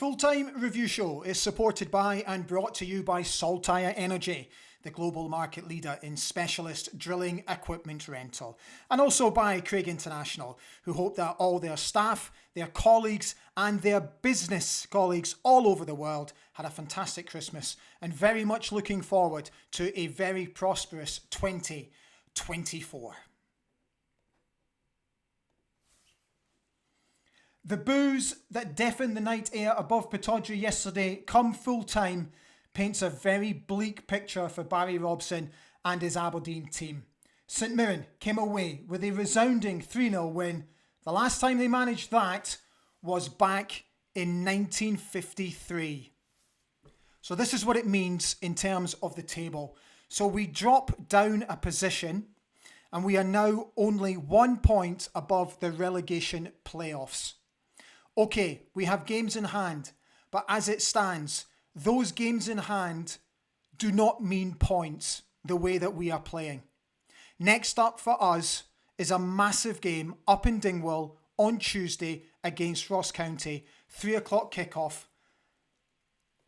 Full-Time Review Show is supported by and brought to you by Saltire Energy, the global market leader in specialist drilling equipment rental, and also by Craig International, who hope that all their staff, their colleagues and their business colleagues all over the world had a fantastic Christmas and very much looking forward to a very prosperous 2024. The boos that deafened the night air above Pittodrie yesterday, come full time, paints a very bleak picture for Barry Robson and his Aberdeen team. St Mirren came away with a resounding 3-0 win. The last time they managed that was back in 1953. So this is what it means in terms of the table. So we drop down a position and we are now only 1 point above the relegation playoffs. Okay, we have games in hand, but as it stands, those games in hand do not mean points the way that we are playing. Next up for us is a massive game up in Dingwall on Tuesday against Ross County, 3 o'clock kickoff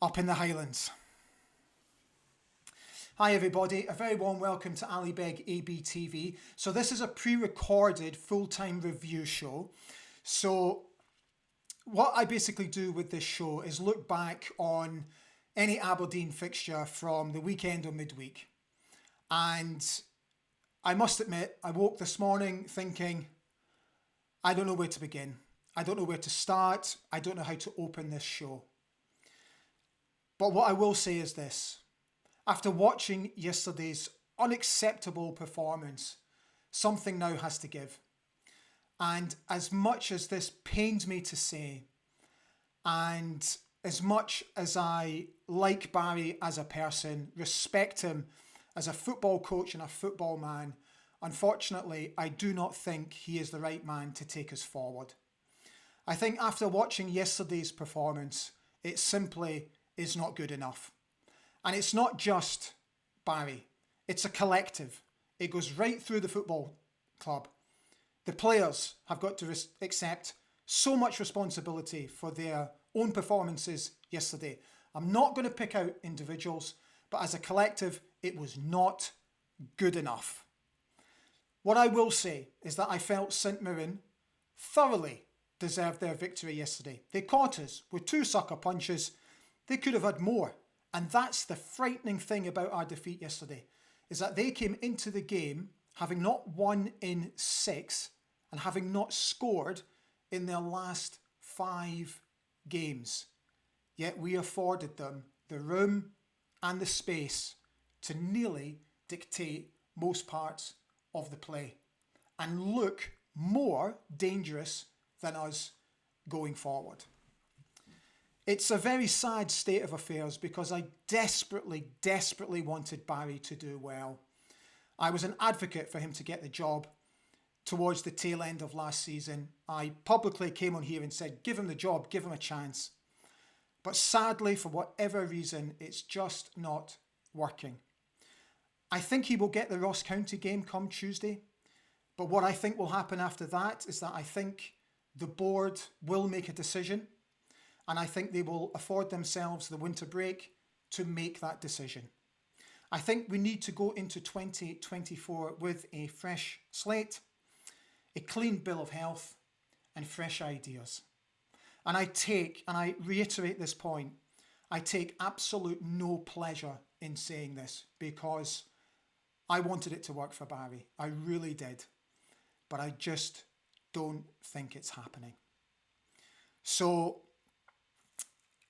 up in the Highlands. Hi everybody, a very warm welcome to Ali Beg ABTV. So this is a pre-recorded full-time review show. So what I basically do with this show is look back on any Aberdeen fixture from the weekend or midweek. And I must admit, I woke this morning thinking, I don't know where to begin. I don't know where to start. I don't know how to open this show. But what I will say is this. After watching yesterday's unacceptable performance, something now has to give. And as much as this pains me to say, and as much as I like Barry as a person, respect him as a football coach and a football man, unfortunately, I do not think he is the right man to take us forward. I think after watching yesterday's performance, it simply is not good enough. And it's not just Barry, it's a collective. It goes right through the football club. The players have got to accept so much responsibility for their own performances yesterday. I'm not going to pick out individuals, but as a collective, it was not good enough. What I will say is that I felt St Mirren thoroughly deserved their victory yesterday. They caught us with 2 sucker punches. They could have had more. And that's the frightening thing about our defeat yesterday, is that they came into the game having not won in 6 and having not scored in their last 5 games. Yet we afforded them the room and the space to nearly dictate most parts of the play and look more dangerous than us going forward. It's a very sad state of affairs because I desperately wanted Barry to do well. I was an advocate for him to get the job towards the tail end of last season. I publicly came on here and said, give him the job, give him a chance. But sadly, for whatever reason, it's just not working. I think he will get the Ross County game come Tuesday. But what I think will happen after that is that I think the board will make a decision. And I think they will afford themselves the winter break to make that decision. I think we need to go into 2024 with a fresh slate, a clean bill of health and fresh ideas. And I reiterate this point, I take absolute no pleasure in saying this because I wanted it to work for Barry. I really did. But I just don't think it's happening. So,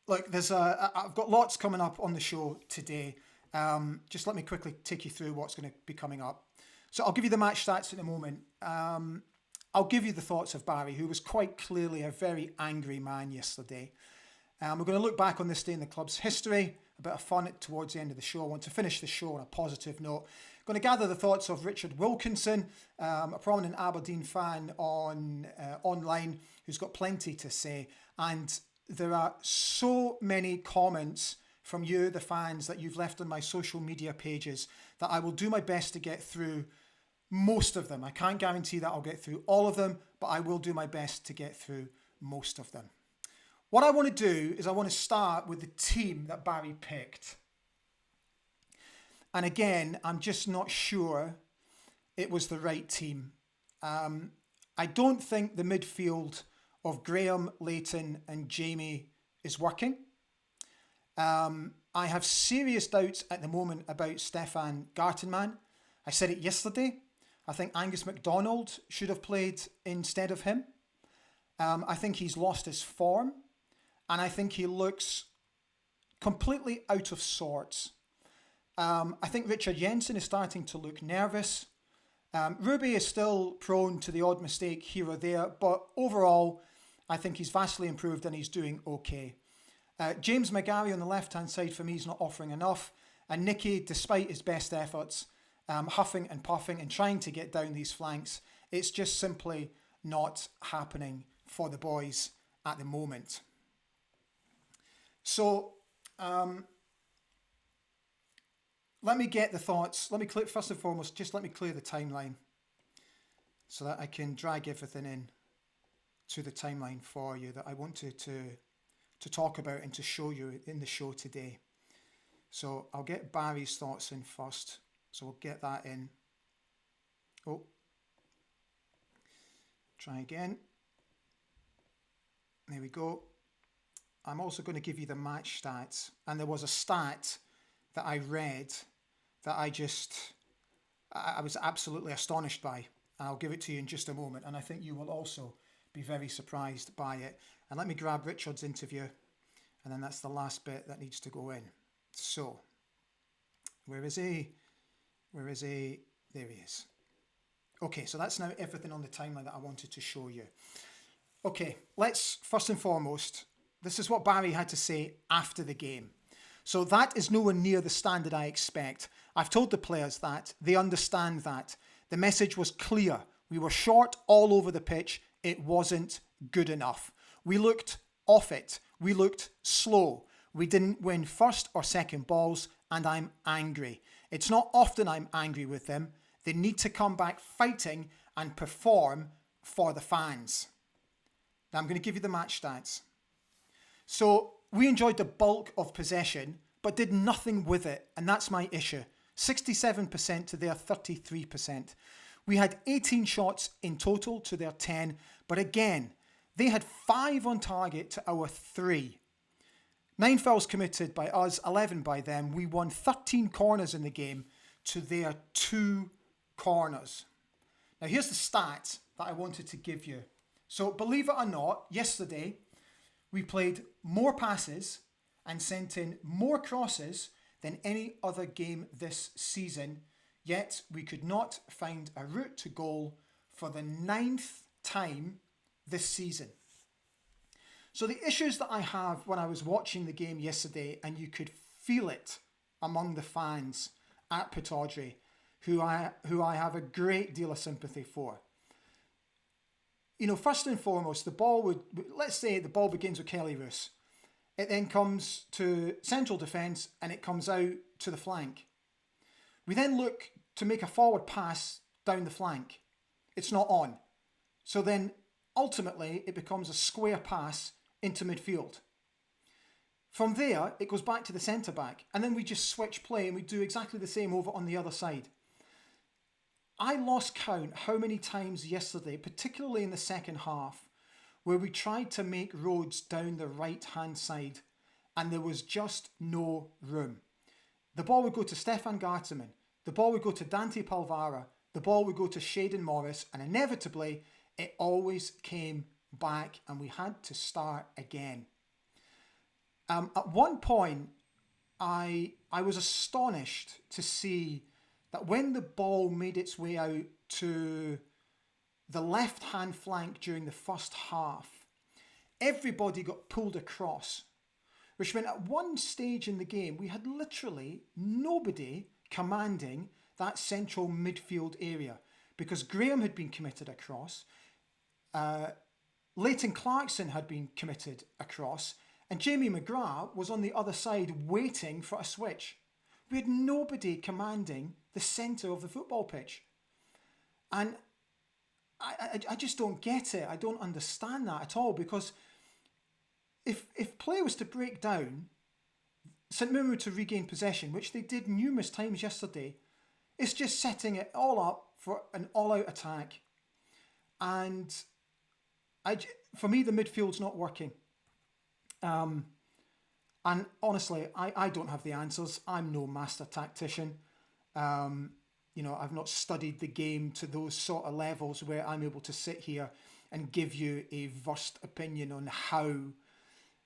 look, I've got lots coming up on the show today. Just let me quickly take you through what's going to be coming up. So I'll give you the match stats in a moment. I'll give you the thoughts of Barry, who was quite clearly a very angry man yesterday. We're going to look back on this day in the club's history, a bit of fun towards the end of the show. I want to finish the show on a positive note. Going to gather the thoughts of Richard Wilkinson, a prominent Aberdeen fan online, who's got plenty to say. And there are so many comments from you, the fans, that you've left on my social media pages that I will do my best to get through most of them. I can't guarantee that I'll get through all of them, but I will do my best to get through most of them. What I want to do is I want to start with the team that Barry picked. And again, I'm just not sure it was the right team. I don't think the midfield of Graham, Leighton and Jamie is working. I have serious doubts at the moment about Stefan Gartenmann. I said it yesterday. I think Angus MacDonald should have played instead of him. I think he's lost his form. And I think he looks completely out of sorts. I think Richard Jensen is starting to look nervous. Ruby is still prone to the odd mistake here or there, but overall, I think he's vastly improved and he's doing okay. James McGarry on the left-hand side for me is not offering enough. And Nicky, despite his best efforts, huffing and puffing and trying to get down these flanks, it's just simply not happening for the boys at the moment. So, let me get the thoughts. Let me clear, first and foremost, just let me clear the timeline so that I can drag everything in to the timeline for you that I wanted to talk about and to show you in the show today. So I'll get Barry's thoughts in first. So we'll get that in. Oh, try again. There we go. I'm also going to give you the match stats. And there was a stat that I read that I was absolutely astonished by. And I'll give it to you in just a moment. And I think you will also be very surprised by it. And let me grab Richard's interview. And then that's the last bit that needs to go in. So, where is he? Where is he? There he is. Okay, so that's now everything on the timeline that I wanted to show you. Okay, let's first and foremost, this is what Barry had to say after the game. So that is nowhere near the standard I expect. I've told the players that. They understand that. The message was clear. We were short all over the pitch. It wasn't good enough. We looked off it. We looked slow. We didn't win first or second balls, and I'm angry. It's not often I'm angry with them. They need to come back fighting and perform for the fans. Now I'm going to give you the match stats. So we enjoyed the bulk of possession, but did nothing with it, and that's my issue. 67% to their 33%. We had 18 shots in total to their 10, but again, they had 5 on target to our 3. 9 fouls committed by us, 11 by them. We won 13 corners in the game to their 2 corners. Now here's the stat that I wanted to give you. So believe it or not, yesterday we played more passes and sent in more crosses than any other game this season, yet we could not find a route to goal for the 9th time this season. So the issues that I have when I was watching the game yesterday, and you could feel it among the fans at Pittodrie, who I have a great deal of sympathy for. You know, first and foremost, let's say the ball begins with Kelly Roos. It then comes to central defence and it comes out to the flank. We then look to make a forward pass down the flank. It's not on. So then ultimately it becomes a square pass into midfield. From there, it goes back to the centre back, and then we just switch play and we do exactly the same over on the other side. I lost count how many times yesterday, particularly in the second half, where we tried to make roads down the right-hand side and there was just no room. The ball would go to Stefan Gartenmann, the ball would go to Dante Palvara, the ball would go to Shaden Morris, and inevitably it always came back and we had to start again. At one point, I was astonished to see that when the ball made its way out to the left-hand flank during the first half, everybody got pulled across, which meant at one stage in the game, we had literally nobody commanding that central midfield area because Graham had been committed across, Leighton Clarkson had been committed across, and Jamie McGrath was on the other side waiting for a switch. We had nobody commanding the centre of the football pitch. And I just don't get it. I don't understand that at all, because if play was to break down, St Mirren were to regain possession, which they did numerous times yesterday. It's just setting it all up for an all-out attack. And for me, the midfield's not working. And honestly, I don't have the answers. I'm no master tactician. I've not studied the game to those sort of levels where I'm able to sit here and give you a versed opinion on how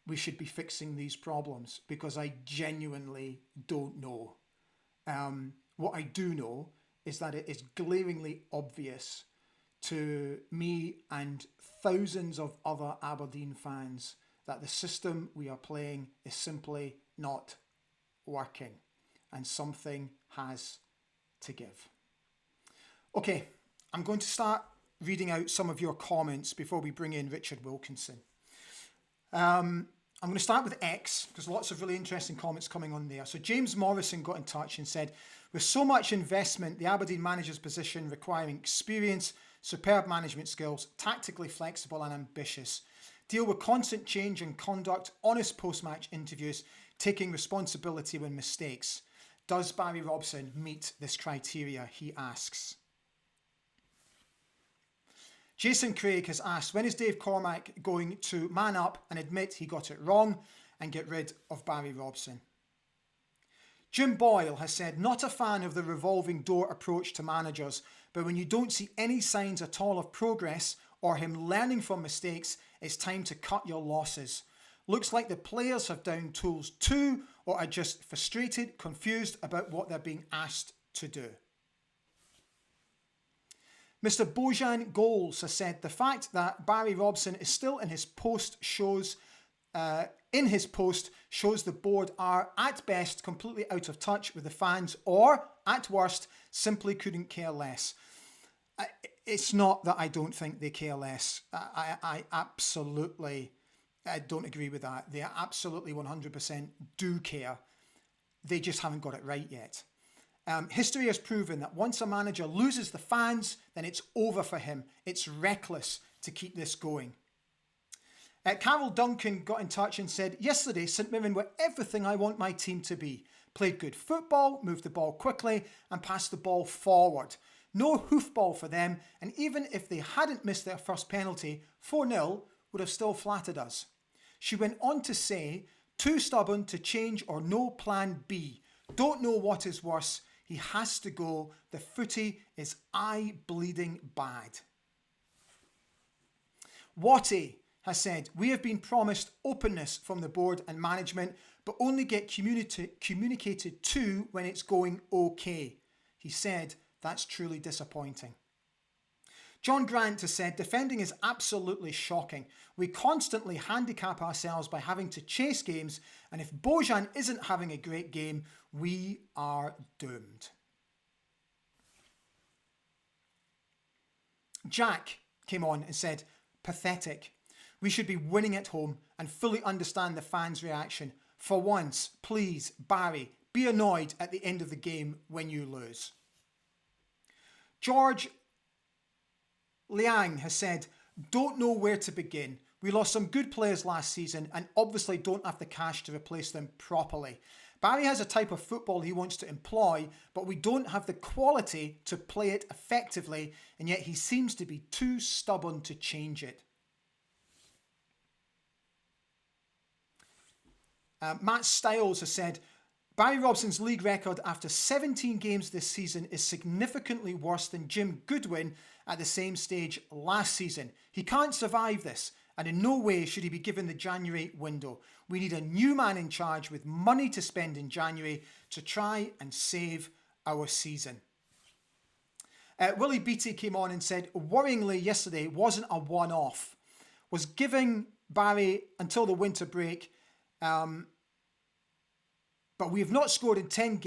we should be fixing these problems, because I genuinely don't know. What I do know is that it is glaringly obvious to me and thousands of other Aberdeen fans that the system we are playing is simply not working, and something has to give. Okay, I'm going to start reading out some of your comments before we bring in Richard Wilkinson. I'm going to start with X, because lots of really interesting comments coming on there. So James Morrison got in touch and said, with so much investment, the Aberdeen manager's position requiring experience, superb management skills, tactically flexible and ambitious, deal with constant change in conduct, honest post-match interviews, taking responsibility when mistakes. Does Barry Robson meet this criteria, he asks. Jason Craig has asked, when is Dave Cormack going to man up and admit he got it wrong and get rid of Barry Robson? Jim Boyle has said, not a fan of the revolving door approach to managers, but when you don't see any signs at all of progress or him learning from mistakes, it's time to cut your losses. Looks like the players have down tools too, or are just frustrated, confused about what they're being asked to do. Mr. Bojan Goals has said, the fact that Barry Robson is still in his post shows the board are at best completely out of touch with the fans, or at worst simply couldn't care less. It's not that I don't think they care less. I absolutely don't agree with that. They absolutely 100% do care. They just haven't got it right yet. History has proven that once a manager loses the fans, then it's over for him. It's reckless to keep this going. Carol Duncan got in touch and said, yesterday St Mirren were everything I want my team to be. Played good football, moved the ball quickly and passed the ball forward. No hoofball for them, and even if they hadn't missed their first penalty, 4-0 would have still flattered us. She went on to say, too stubborn to change or no plan B. Don't know what is worse. He has to go. The footy is eye-bleeding bad. Watty has said, we have been promised openness from the board and management, but only get communicated to when it's going okay. He said, that's truly disappointing. John Grant has said, defending is absolutely shocking. We constantly handicap ourselves by having to chase games, and if Bojan isn't having a great game, we are doomed. Jack came on and said, pathetic. We should be winning at home and fully understand the fans' reaction. For once, please, Barry, be annoyed at the end of the game when you lose. George Liang has said, don't know where to begin. We lost some good players last season and obviously don't have the cash to replace them properly. Barry has a type of football he wants to employ, but we don't have the quality to play it effectively, and yet he seems to be too stubborn to change it. Matt Stiles has said, Barry Robson's league record after 17 games this season is significantly worse than Jim Goodwin at the same stage last season. He can't survive this, and in no way should he be given the January window. We need a new man in charge with money to spend in January to try and save our season. Willie Beattie came on and said, worryingly yesterday wasn't a one-off. Was giving Barry until the winter break, but we have not scored in 10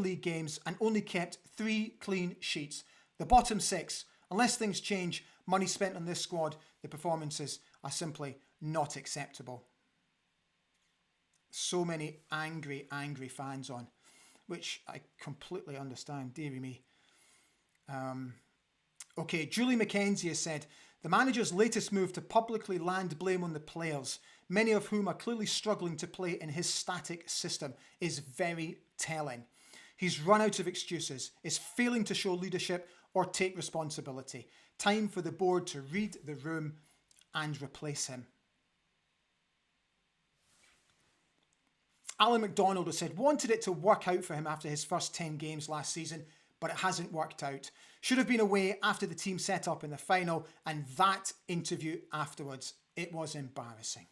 league games and only kept 3 clean sheets. The bottom 6, unless things change, money spent on this squad, the performances are simply not acceptable. So many angry fans on, which I completely understand, dearie me. Okay, Julie McKenzie has said, The manager's latest move to publicly land blame on the players, many of whom are clearly struggling to play in his static system, is very telling. He's run out of excuses, is failing to show leadership or take responsibility. Time for the board to read the room and replace him. Alan McDonald has said, wanted it to work out for him after his first 10 games last season, but it hasn't worked out. Should have been away after the team set up in the final, and that interview afterwards, it was embarrassing.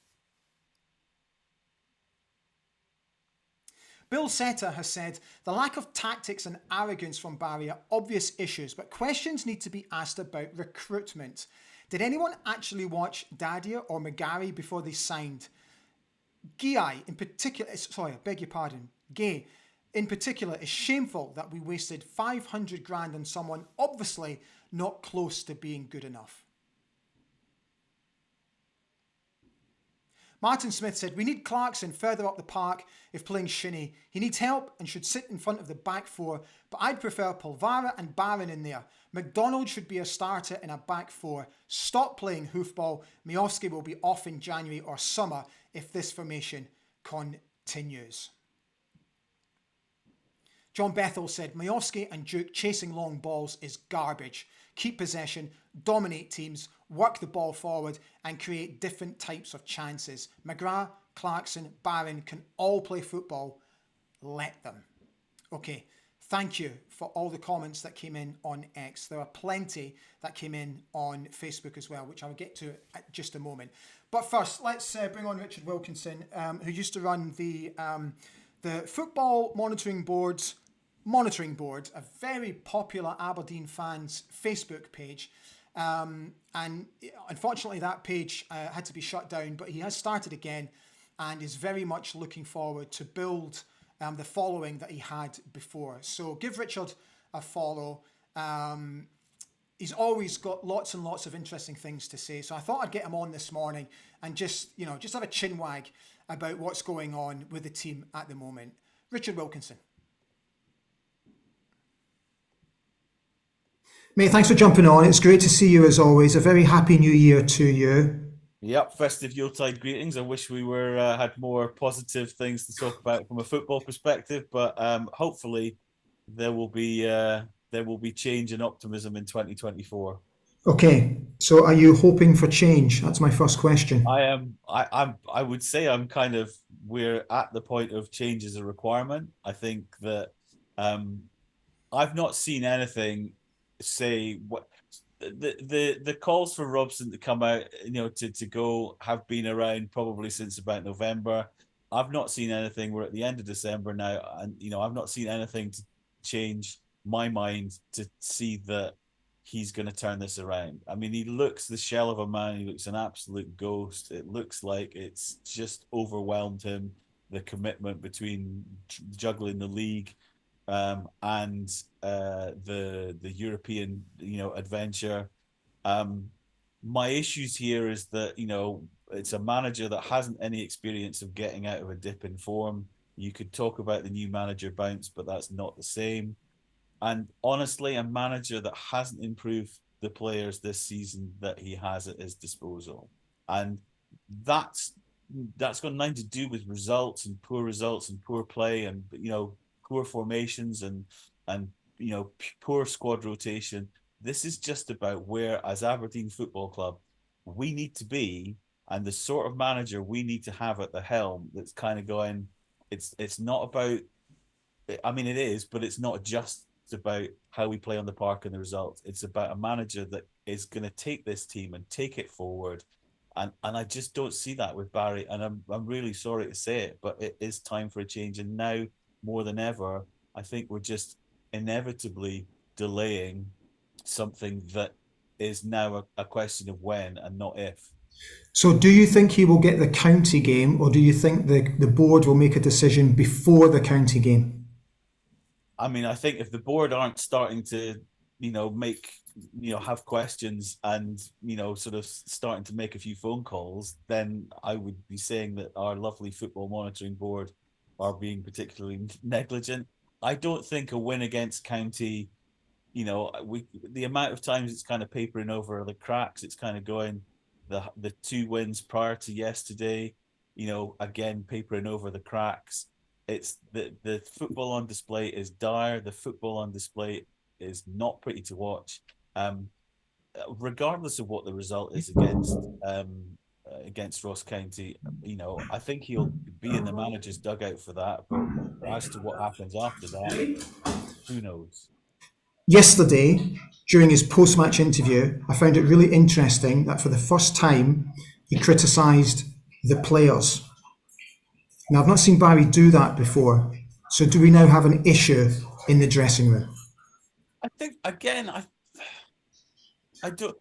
Bill Setter has said, the lack of tactics and arrogance from Barry are obvious issues, but questions need to be asked about recruitment. Did anyone actually watch Dadia or McGarry before they signed? Gay in particular, Gay in particular, is shameful that we wasted 500 grand on someone obviously not close to being good enough. Martin Smith said, we need Clarkson further up the park if playing shinny. He needs help and should sit in front of the back four, but I'd prefer Polvara and Barron in there. McDonald should be a starter in a back four. Stop playing hoofball. Miovski will be off in January or summer if this formation continues. John Bethel said, Miovski and Duke chasing long balls is garbage. Keep possession, dominate teams, work the ball forward and create different types of chances. McGrath, Clarkson, Barron can all play football. Let them. Okay, thank you for all the comments that came in on X. There are plenty that came in on Facebook as well, which I'll get to at just a moment. But first, let's bring on Richard Wilkinson, who used to run the Football Monitoring Board's Monitoring Board, a very popular Aberdeen fans Facebook page. And unfortunately that page had to be shut down, but he has started again and is very much looking forward to build the following that he had before. So give Richard a follow. He's always got lots and lots of interesting things to say. So I thought I'd get him on this morning and just have a chin wag about what's going on with the team at the moment. Richard Wilkinson. Mate, thanks for jumping on. It's great to see you as always. A very happy new year to you. Yep, festive Yuletide greetings. I wish we had more positive things to talk about from a football perspective, but hopefully there will be change and optimism in 2024. Okay, so are you hoping for change? That's my first question. I would say we're at the point of change as a requirement. I think that I've not seen anything say what the calls for Robson to come out, to go have been around probably since about November. I've not seen anything. We're at the end of December now, and I've not seen anything to change my mind to see that he's going to turn this around. I mean, he looks the shell of a man. He looks an absolute ghost. It looks like it's just overwhelmed him, the commitment between juggling the league and the European adventure. My issues here is that it's a manager that hasn't any experience of getting out of a dip in form. You could talk about the new manager bounce, but that's not the same. And honestly, a manager that hasn't improved the players this season that he has at his disposal. And that's got nothing to do with results and poor play and poor formations and poor squad rotation. This is just about where, as Aberdeen Football Club, we need to be, and the sort of manager we need to have at the helm that's kind of going, it's not about, I mean, it is, but it's not just about how we play on the park and the results. It's about a manager that is going to take this team and take it forward. And I just don't see that with Barry. And I'm really sorry to say it, but it is time for a change. And now, more than ever, I think we're just inevitably delaying something that is now a question of when and not if. So do you think he will get the county game, or do you think the board will make a decision before the county game? I mean, I think if the board aren't starting to, have questions and, sort of starting to make a few phone calls, then I would be saying that our lovely football monitoring board are being particularly negligent. I don't think a win against County the amount of times it's kind of papering over the cracks, it's kind of going the 2 wins prior to yesterday, again papering over the cracks. It's the football on display is dire. The football on display is not pretty to watch. Regardless of what the result is against Ross County, I think he'll be in the manager's dugout for that. But as to what happens after that, who knows? Yesterday, during his post-match interview, I found it really interesting that for the first time, he criticised the players. Now, I've not seen Barry do that before. So do we now have an issue in the dressing room? I think again, I don't.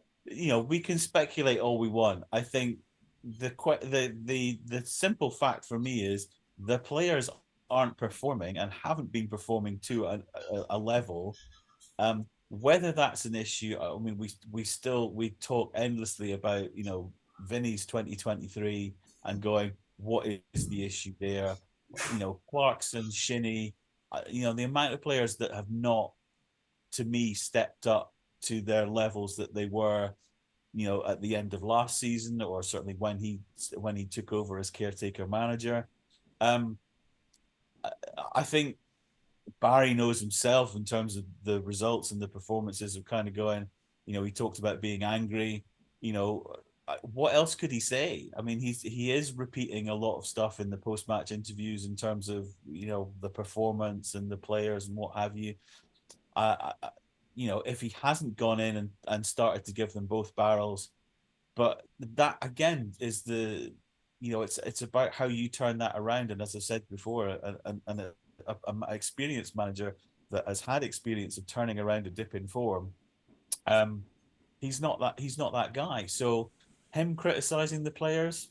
We can speculate all we want. I think the simple fact for me is the players aren't performing and haven't been performing to a level. Whether that's an issue, I mean, we talk endlessly about Vinny's 2023 and going, what is the issue there? Clarkson, Shinnie, the amount of players that have not, to me, stepped up to their levels that they were, at the end of last season, or certainly when he took over as caretaker manager. I think Barry knows himself in terms of the results and the performances of kind of going, he talked about being angry, what else could he say? I mean, he is repeating a lot of stuff in the post-match interviews in terms of, the performance and the players and what have you. If he hasn't gone in and started to give them both barrels, but that again is it's about how you turn that around. And as I said before, an experienced manager that has had experience of turning around a dip in form, he's not that guy. So him criticizing the players,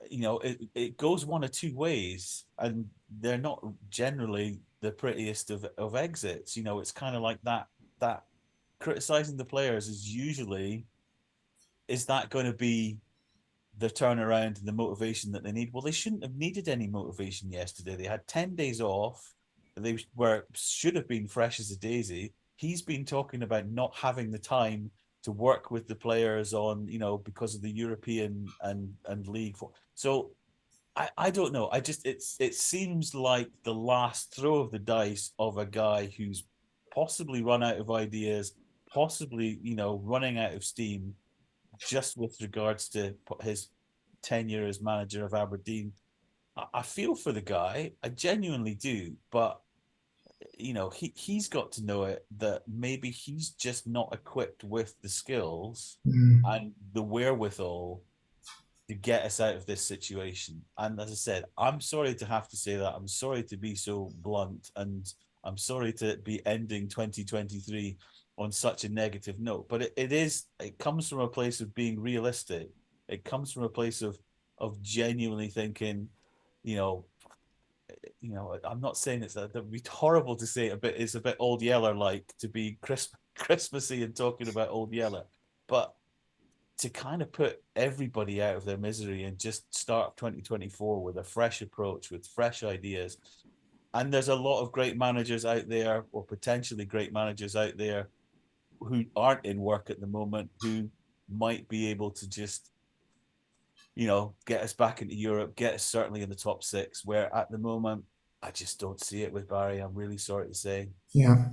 it goes one of two ways, and they're not generally the prettiest of exits. It's kind of like that criticizing the players is that going to be the turnaround and the motivation that they need? Well, they shouldn't have needed any motivation yesterday. They had 10 days off. They should have been fresh as a daisy. He's been talking about not having the time to work with the players on, because of the European and league. So I don't know. It seems like the last throw of the dice of a guy who's possibly run out of ideas, possibly, running out of steam, just with regards to his tenure as manager of Aberdeen. I feel for the guy. I genuinely do. But, he's got to know it that maybe he's just not equipped with the skills and the wherewithal to get us out of this situation. And as I said, I'm sorry to have to say that. I'm sorry to be so blunt, and I'm sorry to be ending 2023 on such a negative note. But it comes from a place of being realistic. It comes from a place of genuinely thinking, I'm not saying that would be horrible to say it's a bit Old Yeller like to be Christmassy and talking about Old Yeller, but to kind of put everybody out of their misery and just start 2024 with a fresh approach, with fresh ideas. And there's a lot of great managers out there, or potentially great managers out there, who aren't in work at the moment, who might be able to just, get us back into Europe, get us certainly in the top six, where at the moment, I just don't see it with Barry. I'm really sorry to say. Yeah,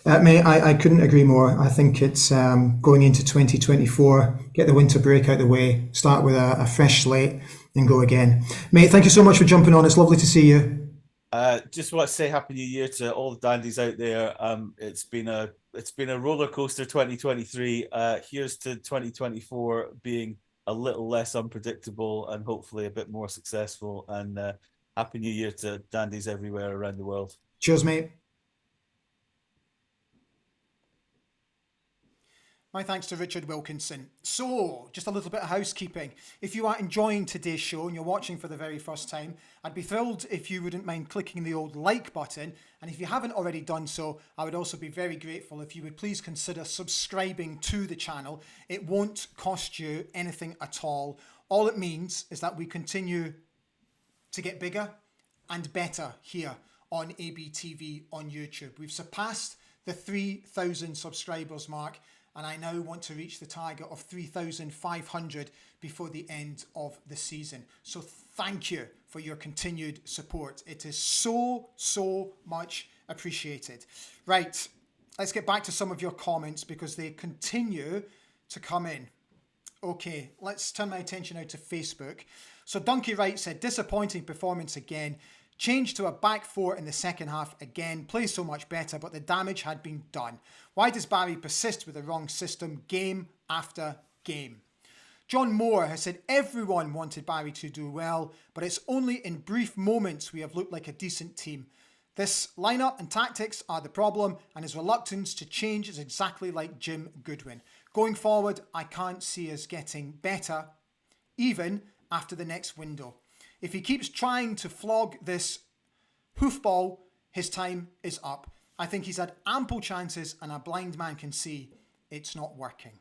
mate, I couldn't agree more. I think it's going into 2024, get the winter break out the way, start with a fresh slate and go again. Mate, thank you so much for jumping on. It's lovely to see you. Just want to say Happy New Year to all the dandies out there. It's been a roller coaster 2023. Here's to 2024 being a little less unpredictable and hopefully a bit more successful. And Happy New Year to dandies everywhere around the world. Cheers, mate. My thanks to Richard Wilkinson. So, just a little bit of housekeeping. If you are enjoying today's show and you're watching for the very first time, I'd be thrilled if you wouldn't mind clicking the old like button. And if you haven't already done so, I would also be very grateful if you would please consider subscribing to the channel. It won't cost you anything at all. All it means is that we continue to get bigger and better here on ABTV on YouTube. We've surpassed the 3,000 subscribers mark, and I now want to reach the target of 3,500 before the end of the season. So thank you for your continued support. It is so much appreciated. Right, let's get back to some of your comments because they continue to come in. Okay, let's turn my attention now to Facebook. So Donkey Wright said, disappointing performance again. Change to a back four in the second half again. Plays so much better, but the damage had been done. Why does Barry persist with the wrong system game after game? John Moore has said, everyone wanted Barry to do well, but it's only in brief moments we have looked like a decent team. This lineup and tactics are the problem, and his reluctance to change is exactly like Jim Goodwin. Going forward, I can't see us getting better, even after the next window. If he keeps trying to flog this hoofball, his time is up. I think he's had ample chances and a blind man can see it's not working.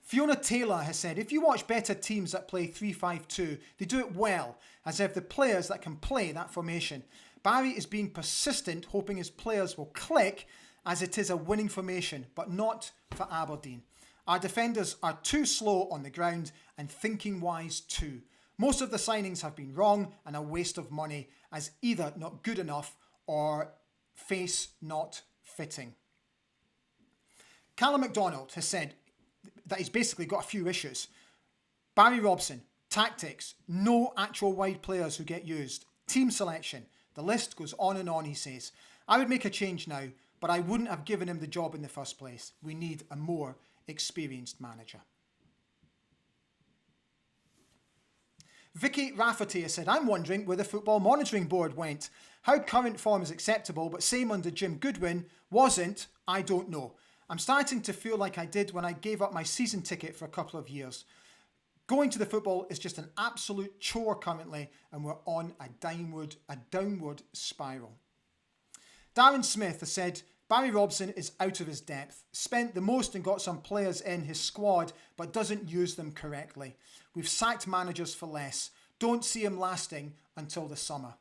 Fiona Taylor has said, if you watch better teams that play 3-5-2, they do it well, as if the players that can play that formation. Barry is being persistent, hoping his players will click, as it is a winning formation, but not for Aberdeen. Our defenders are too slow on the ground and thinking-wise too. Most of the signings have been wrong and a waste of money, as either not good enough or face not fitting. Callum MacDonald has said that he's basically got a few issues. Barry Robson, tactics, no actual wide players who get used, team selection, the list goes on and on, he says. I would make a change now, but I wouldn't have given him the job in the first place. We need a more experienced manager. Vicky Rafferty has said, I'm wondering where the Football Monitoring Board went. How current form is acceptable, but same under Jim Goodwin wasn't, I don't know. I'm starting to feel like I did when I gave up my season ticket for a couple of years. Going to the football is just an absolute chore currently, and we're on a downward spiral. Darren Smith has said, Barry Robson is out of his depth. Spent the most and got some players in his squad, but doesn't use them correctly. We've sacked managers for less. Don't see him lasting until the summer.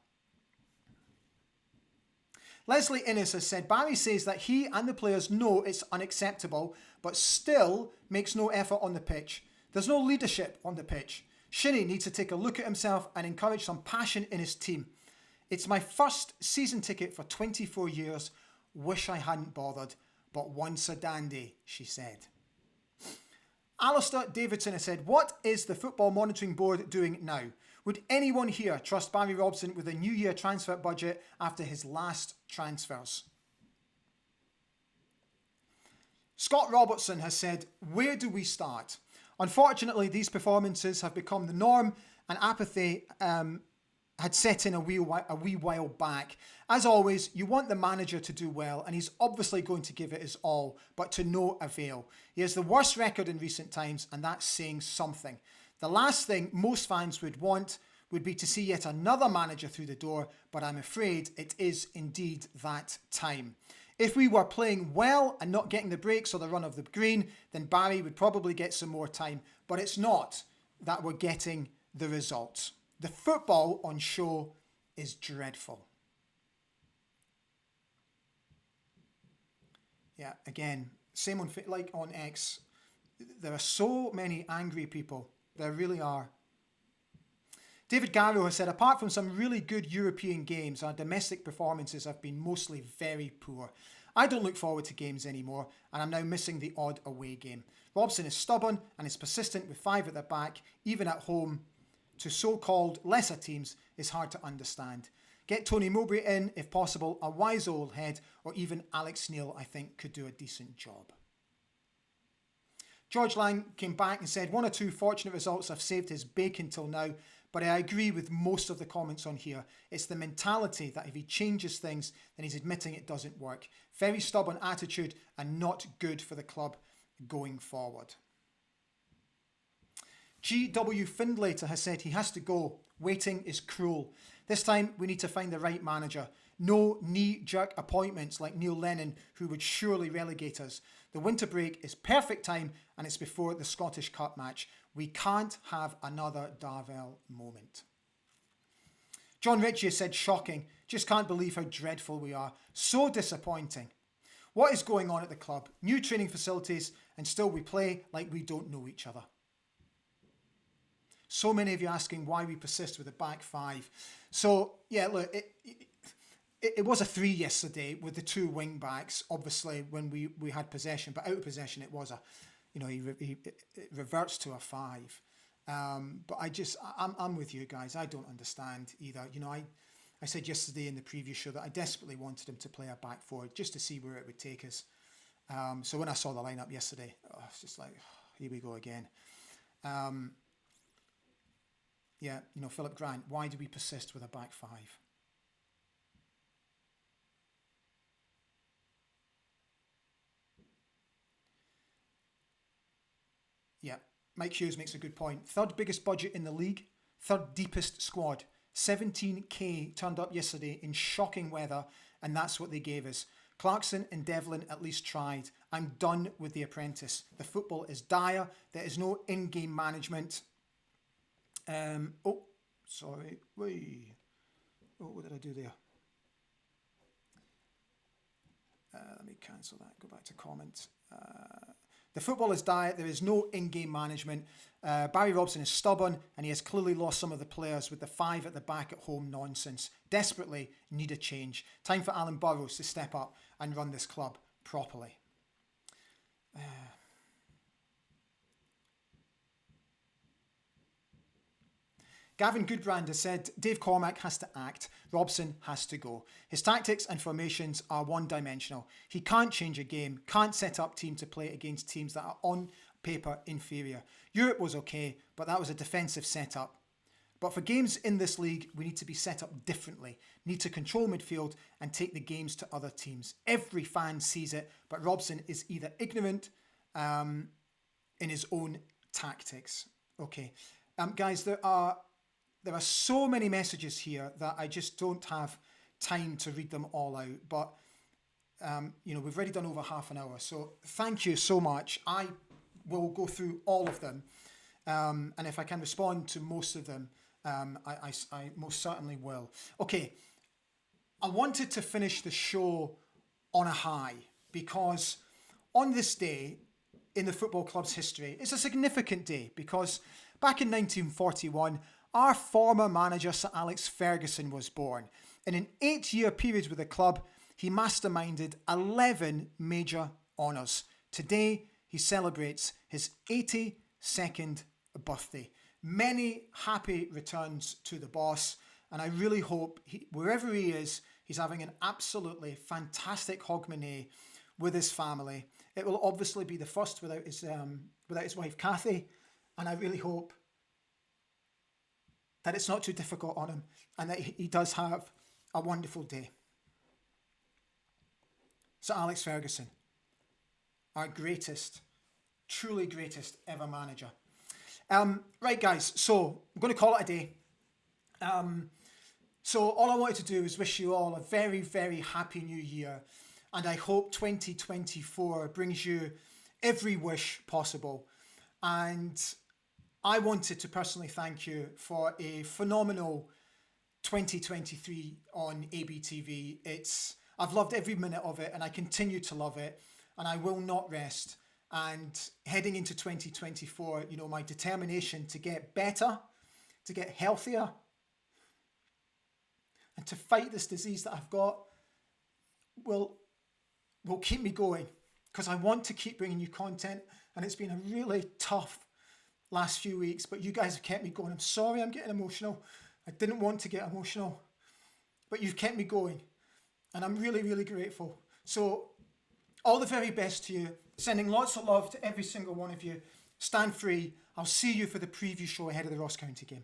Leslie Innes has said, Barry says that he and the players know it's unacceptable, but still makes no effort on the pitch. There's no leadership on the pitch. Shinnie needs to take a look at himself and encourage some passion in his team. It's my first season ticket for 24 years. Wish I hadn't bothered, but once a dandy, she said. Alistair Davidson has said, what is the Football Monitoring Board doing now? Would anyone here trust Barry Robson with a new year transfer budget after his last transfers? Scott Robertson has said, where do we start? Unfortunately, these performances have become the norm and apathy had set in a wee while back. As always, you want the manager to do well, and he's obviously going to give it his all, but to no avail. He has the worst record in recent times, and that's saying something. The last thing most fans would want would be to see yet another manager through the door, but I'm afraid it is indeed that time. If we were playing well and not getting the breaks or the run of the green, then Barry would probably get some more time, but it's not that we're getting the results. The football on show is dreadful. Yeah, again, same on like on X. There are so many angry people. There really are. David Garrow has said, apart from some really good European games, our domestic performances have been mostly very poor. I don't look forward to games anymore, and I'm now missing the odd away game. Robson is stubborn and is persistent with five at the back, even at home. To so-called lesser teams is hard to understand. Get Tony Mowbray in, if possible, a wise old head, or even Alex Neil, I think, could do a decent job. George Lang came back and said, one or two fortunate results have saved his bacon till now, but I agree with most of the comments on here. It's the mentality that if he changes things, then he's admitting it doesn't work. Very stubborn attitude and not good for the club going forward. G.W. Findlater has said he has to go. Waiting is cruel. This time we need to find the right manager. No knee-jerk appointments like Neil Lennon, who would surely relegate us. The winter break is perfect time and it's before the Scottish Cup match. We can't have another Darvel moment. John Ritchie has said, shocking. Just can't believe how dreadful we are. So disappointing. What is going on at the club? New training facilities, and still we play like we don't know each other. So many of you asking why we persist with a back five. So, yeah, look, it was a 3 yesterday with the 2 wing backs, obviously, when we had possession. But out of possession, it was it reverts to a 5. But I'm with you guys. I don't understand either. I said yesterday in the preview show that I desperately wanted him to play a back forward just to see where it would take us. So when I saw the lineup yesterday, it's just like, here we go again. Yeah, Philip Grant, why do we persist with a back 5? Yeah, Mike Hughes makes a good point. 3rd biggest budget in the league, 3rd deepest squad. 17k turned up yesterday in shocking weather, and that's what they gave us. Clarkson and Devlin at least tried. I'm done with The Apprentice. The football is dire. There is no in-game management. Sorry. What did I do there? Let me cancel that. Go back to comments. The football is dire. There is no in-game management. Barry Robson is stubborn, and he has clearly lost some of the players with the 5 at the back at home nonsense. Desperately need a change. Time for Alan Burrows to step up and run this club properly. Gavin Goodbrand has said Dave Cormack has to act, Robson has to go. His tactics and formations are one-dimensional. He can't change a game, can't set up team to play against teams that are on paper inferior. Europe was okay, but that was a defensive setup. But for games in this league, we need to be set up differently. Need to control midfield and take the games to other teams. Every fan sees it, but Robson is either ignorant in his own tactics. Okay, guys, there are so many messages here that I just don't have time to read them all out. But, we've already done over half an hour. So thank you so much. I will go through all of them. And if I can respond to most of them, I most certainly will. Okay, I wanted to finish the show on a high because on this day in the football club's history, it's a significant day because back in 1941, our former manager, Sir Alex Ferguson, was born. In an 8-year period with the club, he masterminded 11 major honours. Today, he celebrates his 82nd birthday. Many happy returns to the boss, and I really hope, wherever he is, he's having an absolutely fantastic Hogmanay with his family. It will obviously be the first without his wife, Kathy, and I really hope that it's not too difficult on him and that he does have a wonderful day. Sir Alex Ferguson, our greatest, truly greatest ever manager. Right, guys, so I'm going to call it a day. So all I wanted to do is wish you all a very, very happy new year. And I hope 2024 brings you every wish possible. And I wanted to personally thank you for a phenomenal 2023 on ABTV. I've loved every minute of it and I continue to love it and I will not rest. And heading into 2024, my determination to get better, to get healthier, and to fight this disease that I've got will keep me going because I want to keep bringing you content. And it's been a really tough last few weeks, but you guys have kept me going. I'm sorry I'm getting emotional. I didn't want to get emotional, but you've kept me going. And I'm really, really grateful. So all the very best to you. Sending lots of love to every single one of you. Stand free. I'll see you for the preview show ahead of the Ross County game.